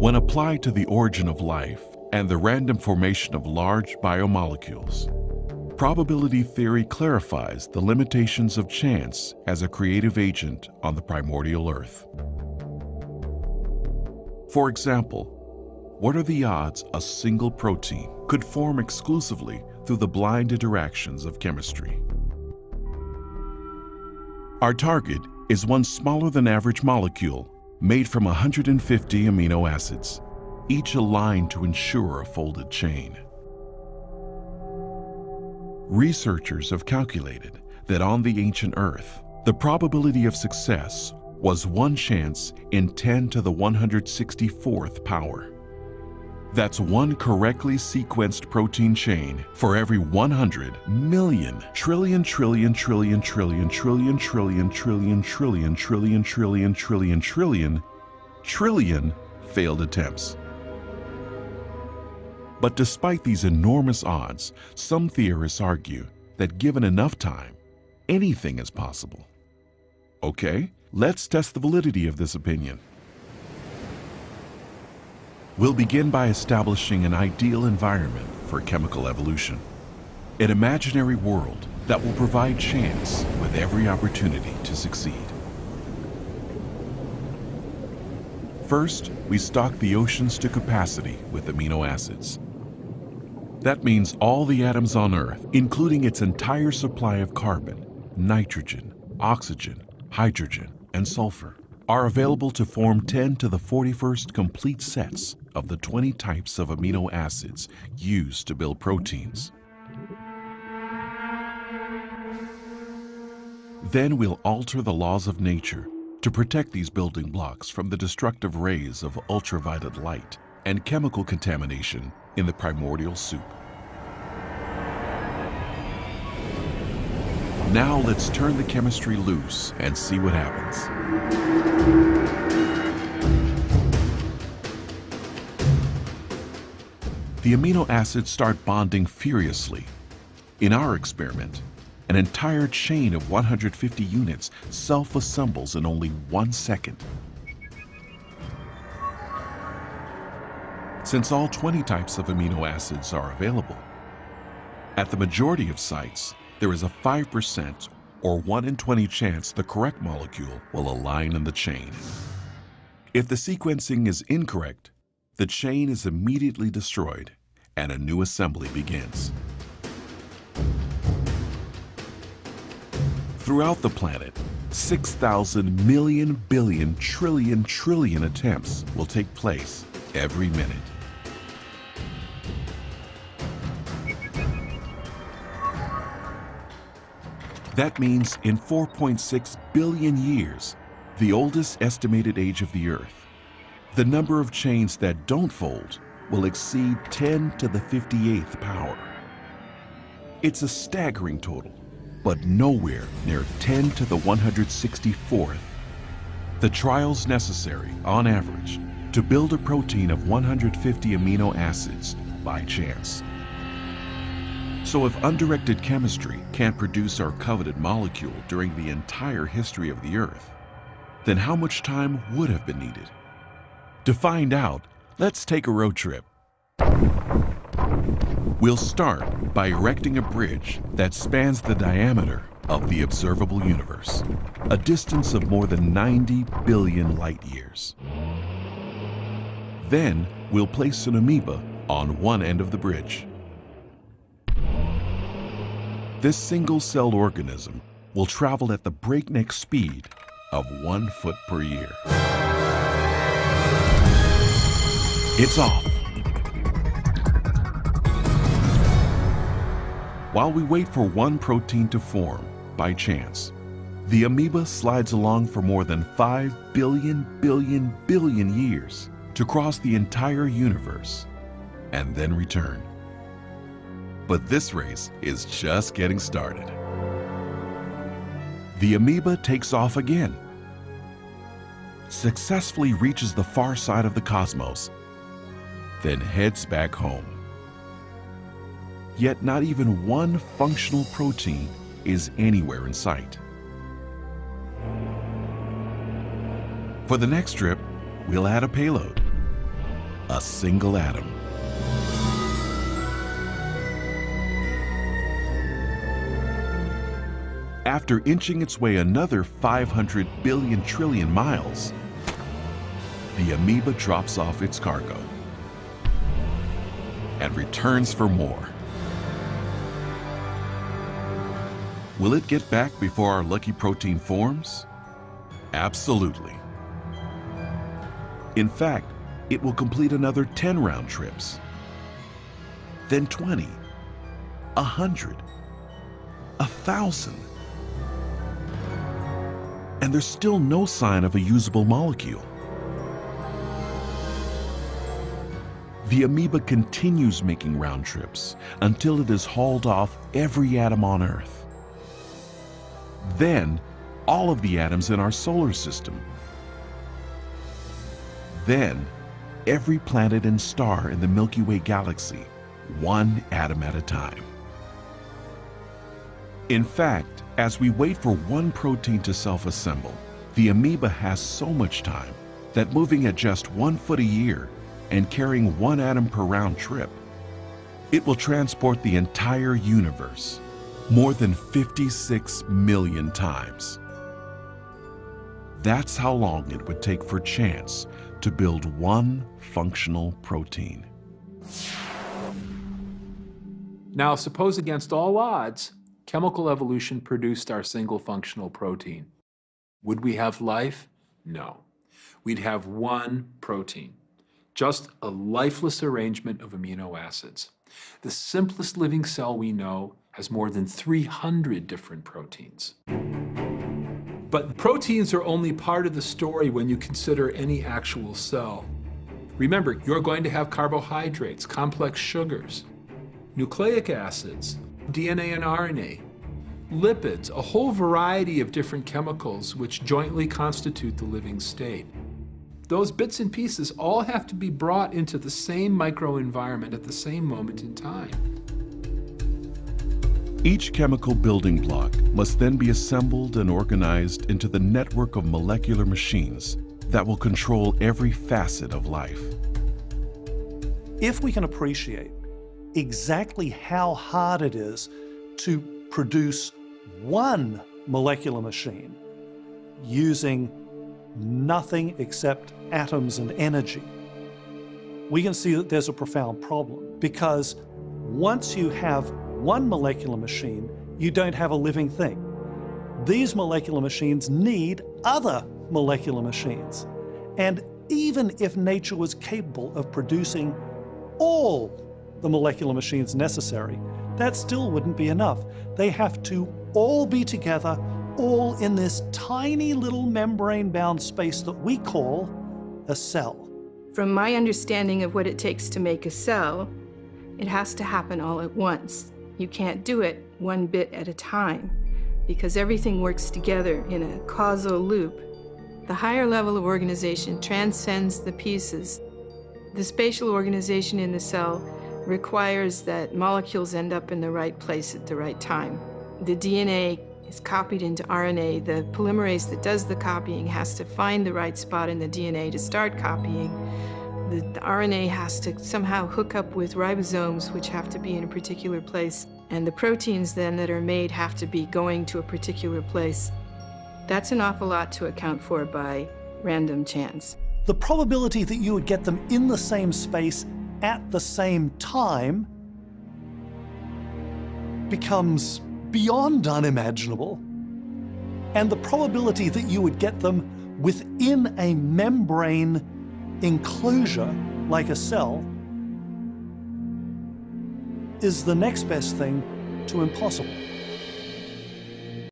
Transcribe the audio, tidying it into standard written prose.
When applied to the origin of life and the random formation of large biomolecules, probability theory clarifies the limitations of chance as a creative agent on the primordial Earth. For example, what are the odds a single protein could form exclusively through the blind interactions of chemistry? Our target is one smaller than average molecule made from 150 amino acids, each aligned to ensure a folded chain. Researchers have calculated that on the ancient Earth, the probability of success was 1 chance in 10 to the 164th power. That's one correctly sequenced protein chain for every 100 million trillion trillion trillion trillion trillion trillion trillion trillion trillion trillion trillion trillion trillion failed attempts. But despite these enormous odds, some theorists argue that given enough time, anything is possible. Okay, let's test the validity of this opinion. We'll begin by establishing an ideal environment for chemical evolution, an imaginary world that will provide chance with every opportunity to succeed. First, we stock the oceans to capacity with amino acids. That means all the atoms on Earth, including its entire supply of carbon, nitrogen, oxygen, hydrogen, and sulfur, are available to form 10 to the 41st complete sets of the 20 types of amino acids used to build proteins. Then we'll alter the laws of nature to protect these building blocks from the destructive rays of ultraviolet light and chemical contamination in the primordial soup. Now let's turn the chemistry loose and see what happens. The amino acids start bonding furiously. In our experiment, an entire chain of 150 units self-assembles in only 1 second. Since all 20 types of amino acids are available, at the majority of sites, there is a 5% or 1 in 20 chance the correct molecule will align in the chain. If the sequencing is incorrect, the chain is immediately destroyed and a new assembly begins. Throughout the planet, 6,000 million billion trillion trillion attempts will take place every minute. That means in 4.6 billion years, the oldest estimated age of the Earth, the number of chains that don't fold will exceed 10 to the 58th power. It's a staggering total, but nowhere near 10 to the 164th. The trials necessary, on average, to build a protein of 150 amino acids by chance. So if undirected chemistry can't produce our coveted molecule during the entire history of the Earth, then how much time would have been needed? To find out, let's take a road trip. We'll start by erecting a bridge that spans the diameter of the observable universe, a distance of more than 90 billion light years. Then we'll place an amoeba on one end of the bridge. This single-celled organism will travel at the breakneck speed of 1 foot per year. It's off. While we wait for one protein to form, by chance, the amoeba slides along for more than 5 billion years to cross the entire universe and then return. But this race is just getting started. The amoeba takes off again, successfully reaches the far side of the cosmos, then heads back home. Yet not even one functional protein is anywhere in sight. For the next trip, we'll add a payload. a single atom. After inching its way another 500 billion trillion miles, the amoeba drops off its cargo and returns for more. Will it get back before our lucky protein forms? Absolutely. In fact, it will complete another 10 round trips, then 20, 100, 1,000. And there's still no sign of a usable molecule. The amoeba continues making round trips until it has hauled off every atom on Earth. Then, all of the atoms in our solar system. Then, every planet and star in the Milky Way galaxy, one atom at a time. In fact, as we wait for one protein to self-assemble, the amoeba has so much time that moving at just 1 foot a year and carrying 1 atom per round trip, it will transport the entire universe more than 56 million times. That's how long it would take for chance to build one functional protein. Now, suppose against all odds, chemical evolution produced our single functional protein. Would we have life? No. We'd have one protein, just a lifeless arrangement of amino acids. The simplest living cell we know has more than 300 different proteins. But proteins are only part of the story when you consider any actual cell. Remember, you're going to have carbohydrates, complex sugars, nucleic acids, DNA and RNA, lipids, a whole variety of different chemicals which jointly constitute the living state. Those bits and pieces all have to be brought into the same microenvironment at the same moment in time. Each chemical building block must then be assembled and organized into the network of molecular machines that will control every facet of life. If we can appreciate exactly how hard it is to produce one molecular machine using nothing except atoms and energy, we can see that there's a profound problem, because once you have one molecular machine, you don't have a living thing. These molecular machines need other molecular machines. And even if nature was capable of producing all the molecular machines necessary, that still wouldn't be enough. They have to all be together, all in this tiny little membrane-bound space that we call a cell. From my understanding of what it takes to make a cell, it has to happen all at once. You can't do it one bit at a time, because everything works together in a causal loop. The higher level of organization transcends the pieces. The spatial organization in the cell requires that molecules end up in the right place at the right time. The DNA is copied into RNA. The polymerase that does the copying has to find the right spot in the DNA to start copying. The RNA has to somehow hook up with ribosomes, which have to be in a particular place. And the proteins then that are made have to be going to a particular place. That's an awful lot to account for by random chance. The probability that you would get them in the same space at the same time becomes beyond unimaginable. And the probability that you would get them within a membrane enclosure, like a cell, is the next best thing to impossible.